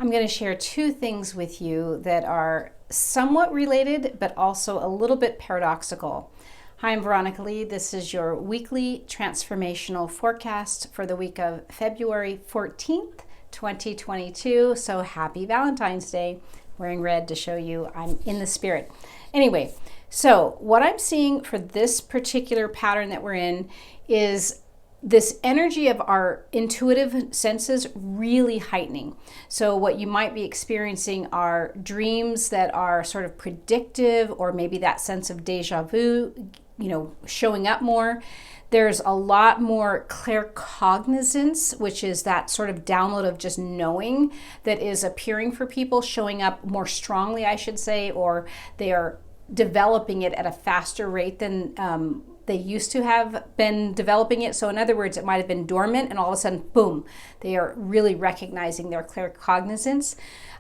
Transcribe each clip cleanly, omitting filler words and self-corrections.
I'm going to share two things with you that are somewhat related, but also a little bit paradoxical. Hi, I'm Veronica Lee. This is your weekly transformational forecast for the week of February 14th, 2022. So happy Valentine's Day. Wearing red to show you I'm in the spirit. Anyway, so what I'm seeing for this particular pattern that we're in is this energy of our intuitive senses really heightening. So what you might be experiencing are dreams that are sort of predictive, or maybe that sense of deja vu, showing up more. There's a lot more claircognizance, which is that sort of download of just knowing that is appearing for people, showing up more strongly, I should say, or they are developing it at a faster rate than they used to have been developing it. So in other words, it might have been dormant and all of a sudden, boom, they are really recognizing their claircognizance.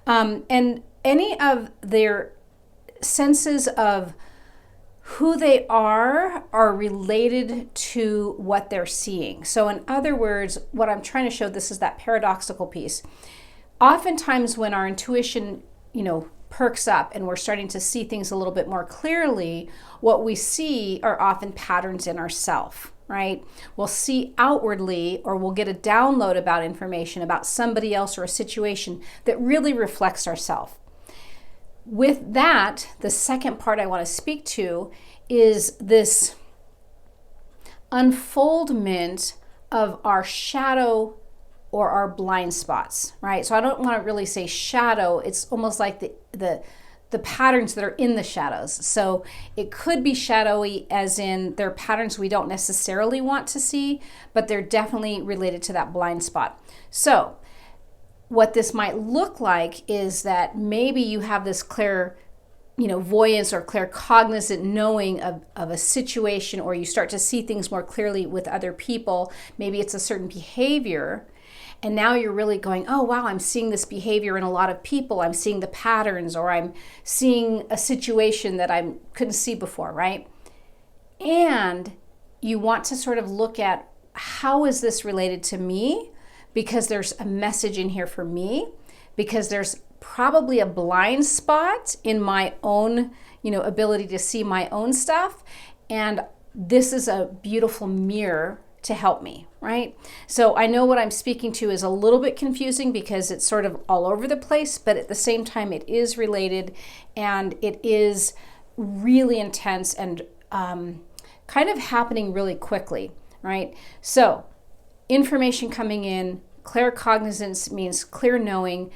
And any of their senses of who they are related to what they're seeing. So in other words, what I'm trying to show, this is that paradoxical piece. Oftentimes when our intuition, perks up and we're starting to see things a little bit more clearly, what we see are often patterns in ourself, right? We'll see outwardly, or we'll get a download about information about somebody else or a situation that really reflects ourself. With that, the second part I want to speak to is this unfoldment of our shadow or our blind spots, right? So I don't want to really say shadow. It's almost like the patterns that are in the shadows. So it could be shadowy as in they're patterns we don't necessarily want to see, but they're definitely related to that blind spot. So what this might look like is that maybe you have this voyance or claircognizant knowing of a situation, or you start to see things more clearly with other people. Maybe it's a certain behavior, and now you're really going, oh, wow, I'm seeing this behavior in a lot of people. I'm seeing the patterns, or I'm seeing a situation that I couldn't see before, right? And you want to sort of look at, how is this related to me? Because there's a message in here for me, because there's probably a blind spot in my own, ability to see my own stuff. And this is a beautiful mirror to help me, right? So I know what I'm speaking to is a little bit confusing because it's sort of all over the place, but at the same time, it is related and it is really intense and kind of happening really quickly, right? So information coming in, claircognizance means clear knowing.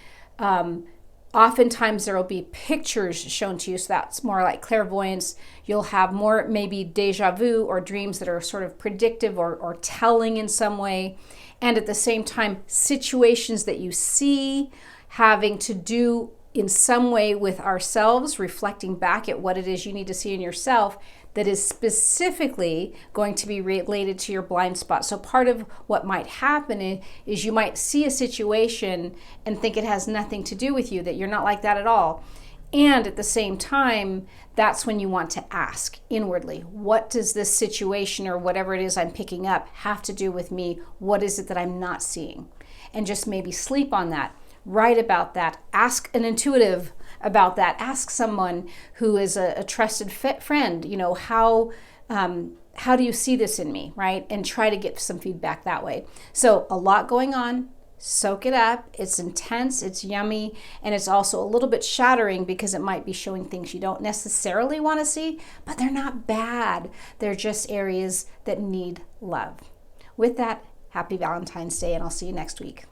Oftentimes there will be pictures shown to you, so that's more like clairvoyance. You'll have more maybe deja vu or dreams that are sort of predictive or telling in some way. And at the same time, situations that you see having to do in some way with ourselves, reflecting back at what it is you need to see in yourself, that is specifically going to be related to your blind spot. So part of what might happen is you might see a situation and think it has nothing to do with you, that you're not like that at all. And at the same time, that's when you want to ask inwardly, what does this situation or whatever it is I'm picking up have to do with me? What is it that I'm not seeing? And just maybe sleep on that. Write about that. Ask an intuitive about that. Ask someone who is a trusted friend, how do you see this in me, right? And try to get some feedback that way. So a lot going on. Soak it up. It's intense, it's yummy, and it's also a little bit shattering because it might be showing things you don't necessarily want to see, but they're not bad. They're just areas that need love. With that, happy Valentine's Day, and I'll see you next week.